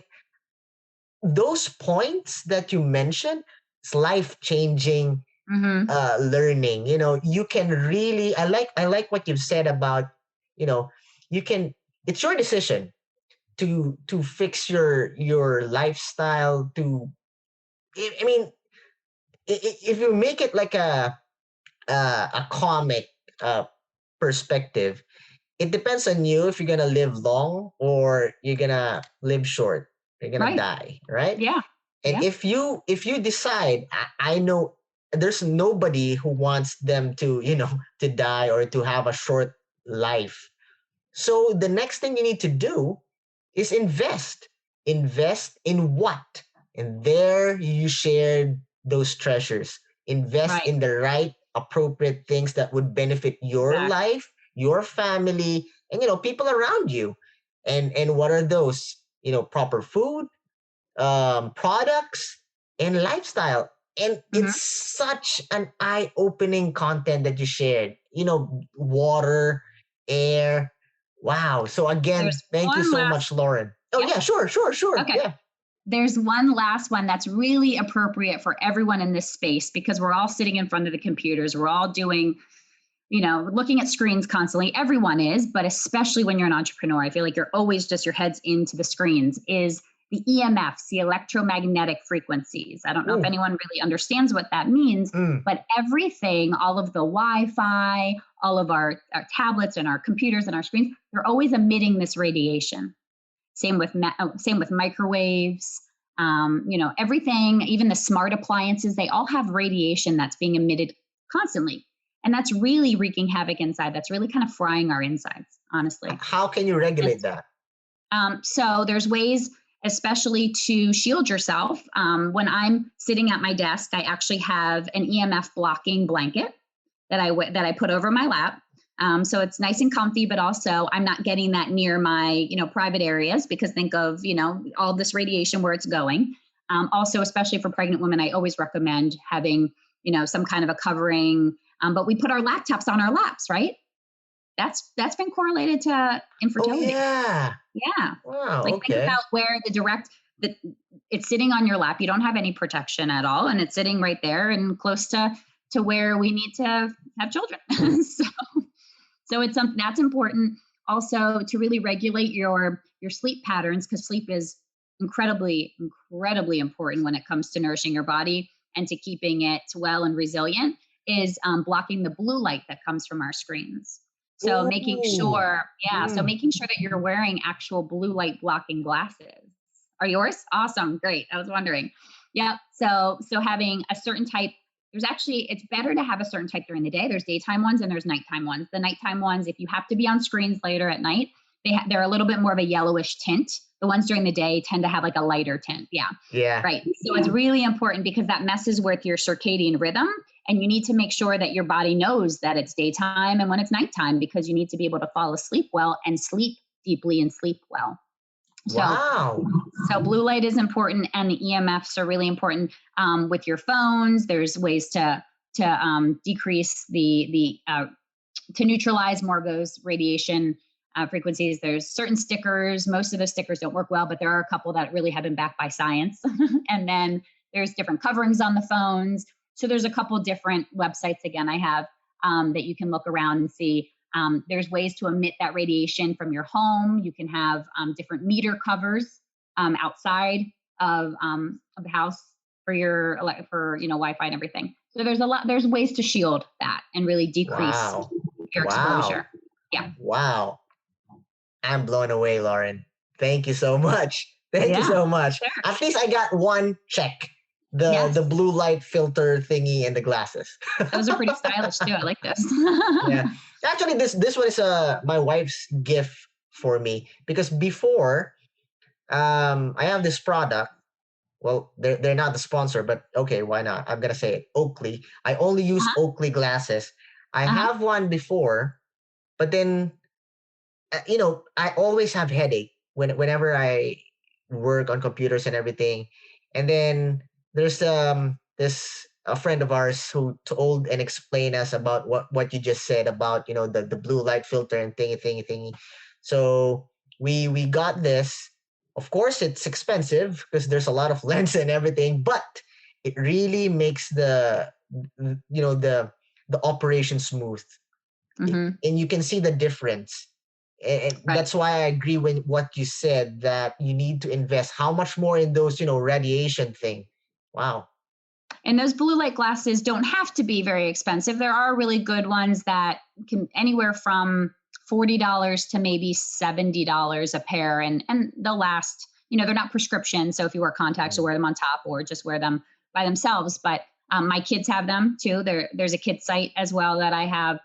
[SPEAKER 2] those points that you mentioned, it's life-changing learning. You can really, I like what you've said about, it's your decision to fix your lifestyle if you make it like a comic perspective, it depends on you if you're gonna live long or you're gonna live short. You're gonna die, right?
[SPEAKER 3] Yeah.
[SPEAKER 2] And if you decide, I know there's nobody who wants them to to die or to have a short life. So the next thing you need to do is invest. Invest in what? And there you shared those treasures. Invest in the right, appropriate things that would benefit your life, your family, and people around you. And what are those? Proper food, products, and lifestyle. And it's such an eye-opening content that you shared. Water, air. Wow. So again, thank you so much, Lauren. Oh yeah, sure. Okay. Yeah.
[SPEAKER 3] There's one last one that's really appropriate for everyone in this space because we're all sitting in front of the computers. We're all doing, looking at screens constantly. Everyone is, but especially when you're an entrepreneur, I feel like you're always just your head's into the screens, is the EMFs, the electromagnetic frequencies. I don't know if anyone really understands what that means, but everything, all of the Wi-Fi, all of our tablets and our computers and our screens, they're always emitting this radiation. Same with microwaves, everything, even the smart appliances, they all have radiation that's being emitted constantly. And that's really wreaking havoc inside. That's really kind of frying our insides, honestly.
[SPEAKER 2] How can you regulate that?
[SPEAKER 3] So there's ways, especially to shield yourself. When I'm sitting at my desk, I actually have an EMF blocking blanket that I put over my lap. So it's nice and comfy, but also I'm not getting that near my, private areas because think of, all this radiation where it's going. Also, especially for pregnant women, I always recommend having, some kind of a covering, but we put our laptops on our laps, right? That's been correlated to infertility.
[SPEAKER 2] Oh, yeah.
[SPEAKER 3] Yeah.
[SPEAKER 2] Wow.
[SPEAKER 3] Think about where it's sitting on your lap. You don't have any protection at all. And it's sitting right there and close to where we need to have children. So it's something that's important also to really regulate your sleep patterns, because sleep is incredibly, incredibly important when it comes to nourishing your body and to keeping it well and resilient, is blocking the blue light that comes from our screens. So making sure that you're wearing actual blue light blocking glasses. Are yours? Awesome. Great. I was wondering. Yeah. So having a certain type, it's better to have a certain type during the day. There's daytime ones and there's nighttime ones. The nighttime ones, if you have to be on screens later at night, they're a little bit more of a yellowish tint. The ones during the day tend to have like a lighter tint. Yeah.
[SPEAKER 2] Yeah.
[SPEAKER 3] Right. So it's really important because that messes with your circadian rhythm. And you need to make sure that your body knows that it's daytime and when it's nighttime, because you need to be able to fall asleep well and sleep deeply and sleep well. So blue light is important, and the EMFs are really important. With your phones, there's ways to decrease to neutralize more of those radiation frequencies. There's certain stickers. Most of the stickers don't work well, but there are a couple that really have been backed by science. And then there's different coverings on the phones. So there's a couple different websites, again, I have that you can look around and see. There's ways to emit that radiation from your home. You can have different meter covers outside of the house for your Wi-Fi and everything. So there's ways to shield that and really decrease your exposure. Yeah.
[SPEAKER 2] Wow. I'm blown away, Lauren. Thank you so much. Thank you
[SPEAKER 3] Yeah,
[SPEAKER 2] so much.
[SPEAKER 3] sure.
[SPEAKER 2] At least I got one check.
[SPEAKER 3] Yes.
[SPEAKER 2] The blue light filter thingy and the glasses.
[SPEAKER 3] Those are pretty stylish too. I like this.
[SPEAKER 2] Yeah. Actually, this one is my wife's gift for me because before I have this product. Well, they're not the sponsor, but okay, why not? I'm gonna say it. Oakley. I only use
[SPEAKER 3] Uh-huh.
[SPEAKER 2] Oakley glasses. I
[SPEAKER 3] Uh-huh.
[SPEAKER 2] have one before, but then I always have headache whenever I work on computers and everything. And then there's this a friend of ours who told and explained us about what you just said about the blue light filter and thingy. So we got this. Of course, it's expensive because there's a lot of lens and everything, but it really makes the operation smooth,
[SPEAKER 3] Mm-hmm.
[SPEAKER 2] and you can see the difference. And
[SPEAKER 3] Right.
[SPEAKER 2] that's why I agree with what you said that you need to invest how much more in those radiation thing. Wow.
[SPEAKER 3] And those blue light glasses don't have to be very expensive. There are really good ones that can anywhere from $40 to maybe $70 a pair, and they'll last. They're not prescription, so if you wear contacts, you'll wear them on top or just wear them by themselves. But my kids have them too. There's a kid site as well that I have.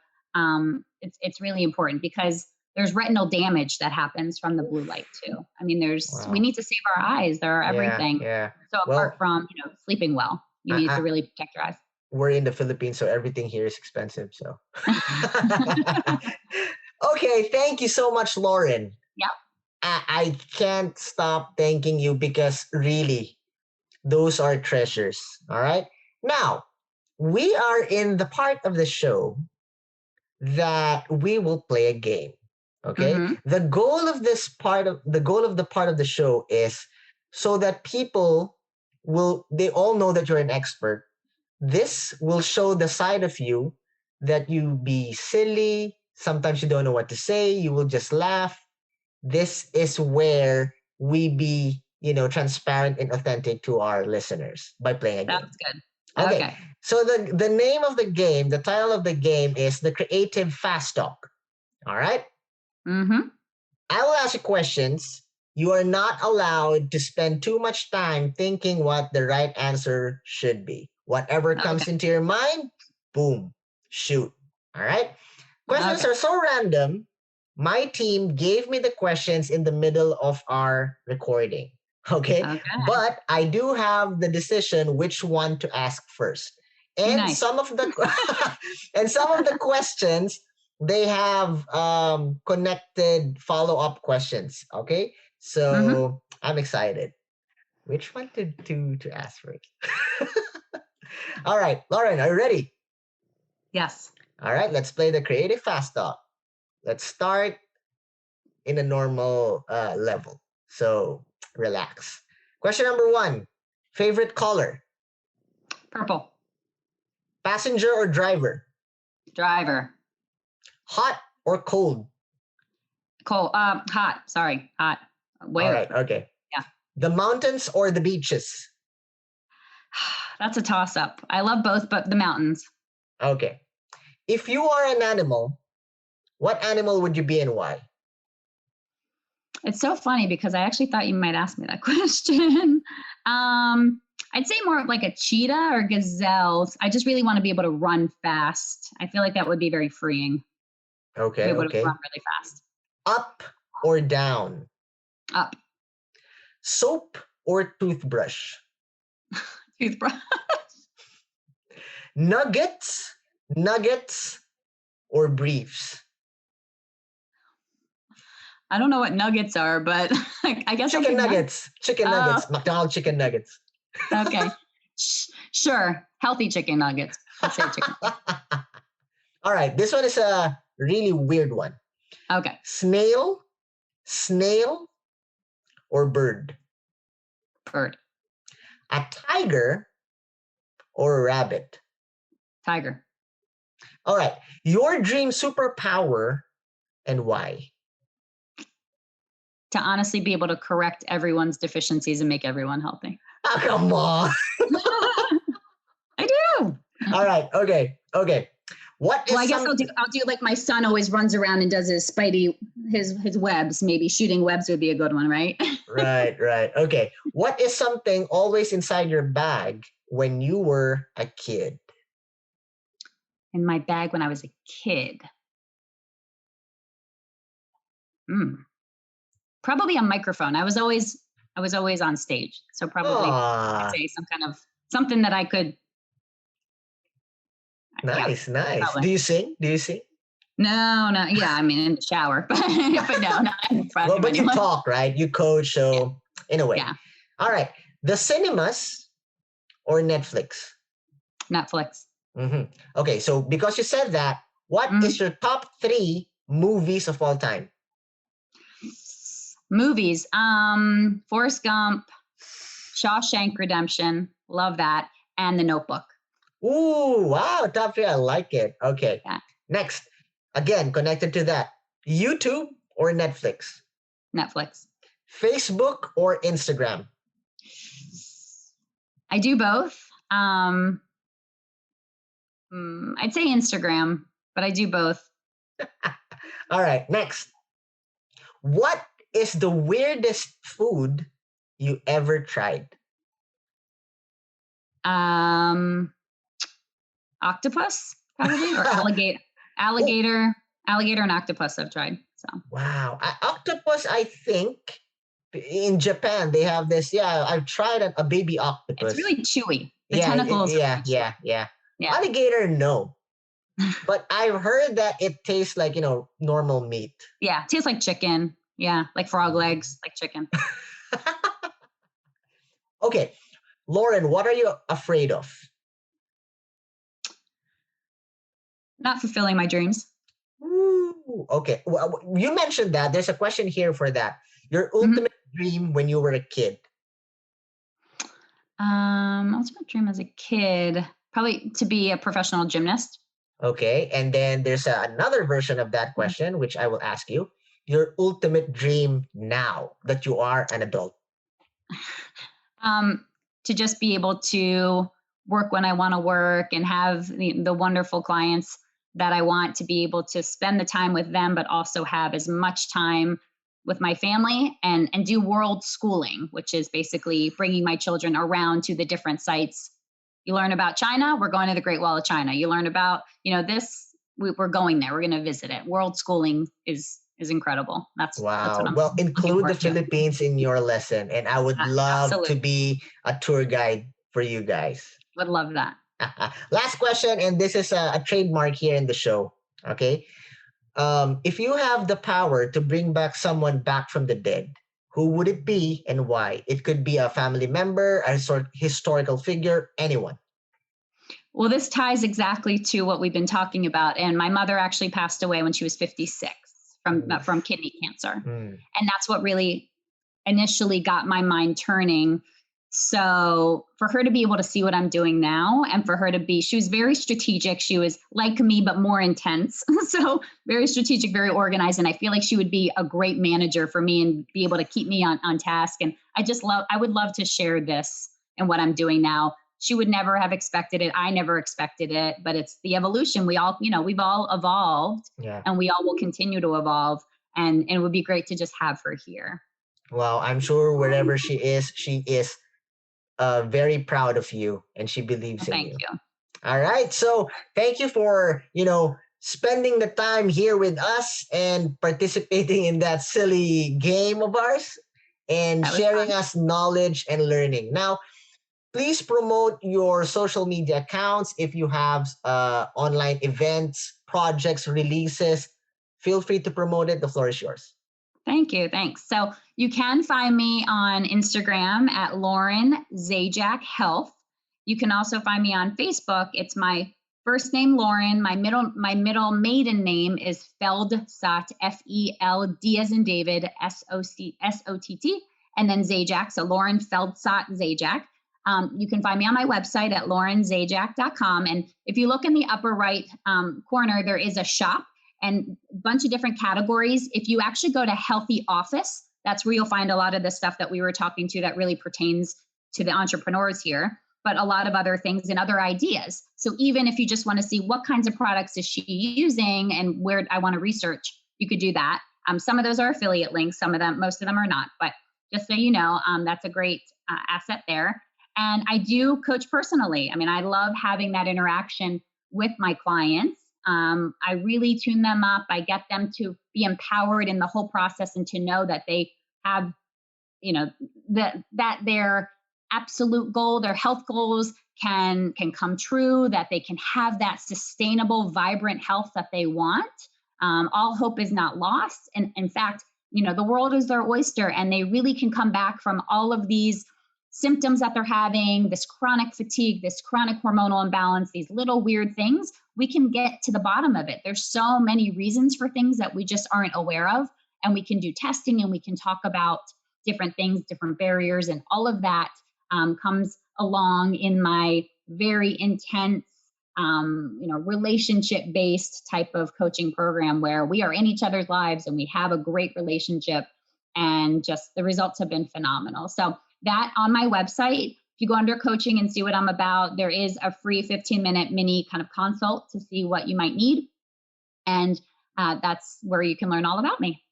[SPEAKER 3] It's really important because there's retinal damage that happens from the blue light too. I mean, we
[SPEAKER 2] Wow.
[SPEAKER 3] need to save our eyes. They're everything.
[SPEAKER 2] Yeah.
[SPEAKER 3] So apart
[SPEAKER 2] Well,
[SPEAKER 3] from sleeping well, you need
[SPEAKER 2] I,
[SPEAKER 3] to really protect your eyes.
[SPEAKER 2] we're in the Philippines, so everything here is expensive. So, okay, thank you so much, Lauren.
[SPEAKER 3] Yep.
[SPEAKER 2] I can't stop thanking you because really, those are treasures. All right. Now, we are in the part of the show that we will play a game. Okay.
[SPEAKER 3] Mm-hmm.
[SPEAKER 2] The goal of the part of the show is so that they all know that you're an expert. This will show the side of you that you be silly. Sometimes you don't know what to say. You will just laugh. This is where we be, transparent and authentic to our listeners by playing a game.
[SPEAKER 3] Sounds good.
[SPEAKER 2] Okay. So the name of the game, the title of the game is the Creative Fast Talk. All right.
[SPEAKER 3] Mm-hmm.
[SPEAKER 2] I will ask you questions. You are not allowed to spend too much time thinking what the right answer should be. Whatever comes
[SPEAKER 3] Okay.
[SPEAKER 2] into your mind, boom, shoot. All right. Questions
[SPEAKER 3] Okay.
[SPEAKER 2] are so random. My team gave me the questions in the middle of our recording. Okay.
[SPEAKER 3] Okay.
[SPEAKER 2] But I do have the decision which one to ask first. And
[SPEAKER 3] Nice.
[SPEAKER 2] some of the and some of the questions, they have connected follow-up questions. Okay. So I'm excited. Which one to ask first? All right, Lauren, are you ready?
[SPEAKER 3] Yes.
[SPEAKER 2] All right, let's play the Creative Fast Talk. Let's start in a normal level. So relax. Question number 1. Favorite color?
[SPEAKER 3] Purple.
[SPEAKER 2] Passenger or driver?
[SPEAKER 3] Driver.
[SPEAKER 2] Hot or cold?
[SPEAKER 3] Cold. Hot. Sorry. Hot. Way
[SPEAKER 2] All right, okay.
[SPEAKER 3] Yeah.
[SPEAKER 2] The mountains or the beaches?
[SPEAKER 3] That's a toss-up. I love both, but the mountains.
[SPEAKER 2] Okay. If you are an animal, what animal would you be and why?
[SPEAKER 3] It's so funny because I actually thought you might ask me that question. I'd say more like a cheetah or gazelle. I just really want to be able to run fast. I feel like that would be very freeing.
[SPEAKER 2] Okay,
[SPEAKER 3] Be able
[SPEAKER 2] okay.
[SPEAKER 3] to run really fast.
[SPEAKER 2] Up or down?
[SPEAKER 3] Up.
[SPEAKER 2] Soap or toothbrush?
[SPEAKER 3] Toothbrush.
[SPEAKER 2] Nuggets or briefs?
[SPEAKER 3] I don't know what nuggets are, but I guess
[SPEAKER 2] Chicken nuggets. McDonald's chicken nuggets.
[SPEAKER 3] Okay. Sure. Healthy chicken nuggets. Let's say chicken.
[SPEAKER 2] All right. This one is a really weird one.
[SPEAKER 3] Okay.
[SPEAKER 2] Snail or bird?
[SPEAKER 3] Bird.
[SPEAKER 2] A tiger or a rabbit?
[SPEAKER 3] Tiger.
[SPEAKER 2] All right. Your dream superpower and why?
[SPEAKER 3] To honestly be able to correct everyone's deficiencies and make everyone healthy.
[SPEAKER 2] Oh, come on.
[SPEAKER 3] I do.
[SPEAKER 2] All right. Okay. What is
[SPEAKER 3] Well, I guess I'll do like my son always runs around and does his his webs. Maybe shooting webs would be a good one, right?
[SPEAKER 2] Right. Okay. What is something always inside your bag when you were a kid?
[SPEAKER 3] In my bag when I was a kid. Probably a microphone. I was always on stage. So probably I'd say something that I could.
[SPEAKER 2] Nice.
[SPEAKER 3] Probably.
[SPEAKER 2] Do you sing?
[SPEAKER 3] No. Yeah, I mean in the shower, but no, not in front of
[SPEAKER 2] But
[SPEAKER 3] anyone.
[SPEAKER 2] you talk, right? You coach, so in a way.
[SPEAKER 3] Yeah.
[SPEAKER 2] All right. The cinemas or Netflix?
[SPEAKER 3] Netflix.
[SPEAKER 2] Mm-hmm. Okay, so because you said that, what is your top 3 movies of all time?
[SPEAKER 3] Movies. Forrest Gump, Shawshank Redemption, love that, and The Notebook.
[SPEAKER 2] Ooh, wow, top 3, I like it. Okay.
[SPEAKER 3] Yeah.
[SPEAKER 2] Next, again, connected to that, YouTube or Netflix?
[SPEAKER 3] Netflix.
[SPEAKER 2] Facebook or Instagram?
[SPEAKER 3] I do both. I'd say Instagram, but I do both.
[SPEAKER 2] All right, next. What is the weirdest food you ever tried?
[SPEAKER 3] Octopus, probably, or alligator and octopus I've tried. So.
[SPEAKER 2] Wow. Octopus, I think in Japan they have this. Yeah, I've tried a baby octopus.
[SPEAKER 3] It's really chewy. The tentacles.
[SPEAKER 2] Yeah. Alligator, no. But I've heard that it tastes like, normal meat.
[SPEAKER 3] Yeah, it tastes like chicken. Yeah, like frog legs, like chicken.
[SPEAKER 2] Okay. Lauren, what are you afraid of?
[SPEAKER 3] Not fulfilling my dreams.
[SPEAKER 2] Ooh, okay. Well, you mentioned that. There's a question here for that. Your ultimate dream when you were a kid.
[SPEAKER 3] Ultimate dream as a kid, probably to be a professional gymnast.
[SPEAKER 2] Okay. And then there's another version of that question, which I will ask you. Your ultimate dream now that you are an adult.
[SPEAKER 3] To just be able to work when I want to work and have the wonderful clients that I want, to be able to spend the time with them, but also have as much time with my family and do world schooling, which is basically bringing my children around to the different sites. You learn about China, we're going to the Great Wall of China. You learn about, this, we're going there, we're going to visit it. World schooling is incredible. That's what I'm
[SPEAKER 2] include the Philippines in your lesson, and I would love to be a tour guide for you guys.
[SPEAKER 3] Would love that.
[SPEAKER 2] Last question, and this is a trademark here in the show. Okay. If you have the power to bring back someone back from the dead, who would it be and why? It could be a family member, a historical figure, anyone.
[SPEAKER 3] Well, this ties exactly to what we've been talking about. And my mother actually passed away when she was 56 from kidney cancer. And that's what really initially got my mind turning. So for her to be able to see what I'm doing now, and for her to she was very strategic. She was like me, but more intense. So very strategic, very organized. And I feel like she would be a great manager for me and be able to keep me on task. And I would love to share this and what I'm doing now. She would never have expected it. I never expected it, but it's the evolution. We've all evolved, and we all will continue to evolve. And it would be great to just have her here.
[SPEAKER 2] Well, I'm sure wherever she is very proud of you, and she believes in you.
[SPEAKER 3] Thank you.
[SPEAKER 2] All right. So thank you for, spending the time here with us and participating in that silly game of ours and sharing us knowledge and learning. Now, please promote your social media accounts. If you have online events, projects, releases, feel free to promote it. The floor is yours.
[SPEAKER 3] Thank you. Thanks. So you can find me on Instagram at Lauren ZAJAC Health. You can also find me on Facebook. It's my first name, Lauren. My middle maiden name is Feldsott, F-E-L-D as in David, S-O-T-T, and then ZAJAC. So Lauren Feldsott ZAJAC. You can find me on my website at laurenzajac.com. And if you look in the upper right corner, there is a shop and a bunch of different categories. If you actually go to Healthy Office, that's where you'll find a lot of the stuff that we were talking to that really pertains to the entrepreneurs here. but a lot of other things and other ideas. So even if you just want to see what kinds of products is she using and where I want to research, you could do that. Some of those are affiliate links, most of them are not, but just so you know, that's a great asset there. And I do coach personally. I mean, I love having that interaction with my clients. I really tune them up. I get them to be empowered in the whole process and to know that they have, that their absolute goal, their health goals can come true, that they can have that sustainable, vibrant health that they want. All hope is not lost. And in fact, the world is their oyster, and they really can come back from all of these symptoms that they're having, this chronic fatigue, this chronic hormonal imbalance, these little weird things. We can get to the bottom of it. There's so many reasons for things that we just aren't aware of. And we can do testing, and we can talk about different things, different barriers, and all of that comes along in my very intense, relationship-based type of coaching program where we are in each other's lives and we have a great relationship, and just the results have been phenomenal. So that on my website, if you go under coaching and see what I'm about, there is a free 15-minute mini kind of consult to see what you might need. And that's where you can learn all about me.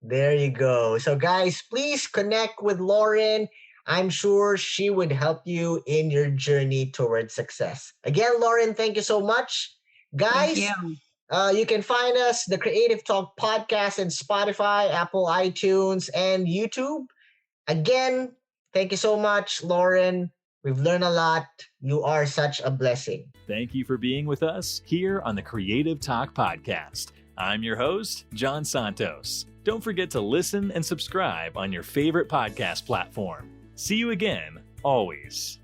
[SPEAKER 2] There you go. So guys, please connect with Lauren. I'm sure she would help you in your journey towards success. Again, Lauren, thank you so much. Guys, you can find us, the Creative Talk podcast, in Spotify, Apple, iTunes, and YouTube. Again, thank you so much, Lauren. We've learned a lot. You are such a blessing.
[SPEAKER 1] Thank you for being with us here on the Creative Talk podcast. I'm your host, John Santos. Don't forget to listen and subscribe on your favorite podcast platform. See you again, always.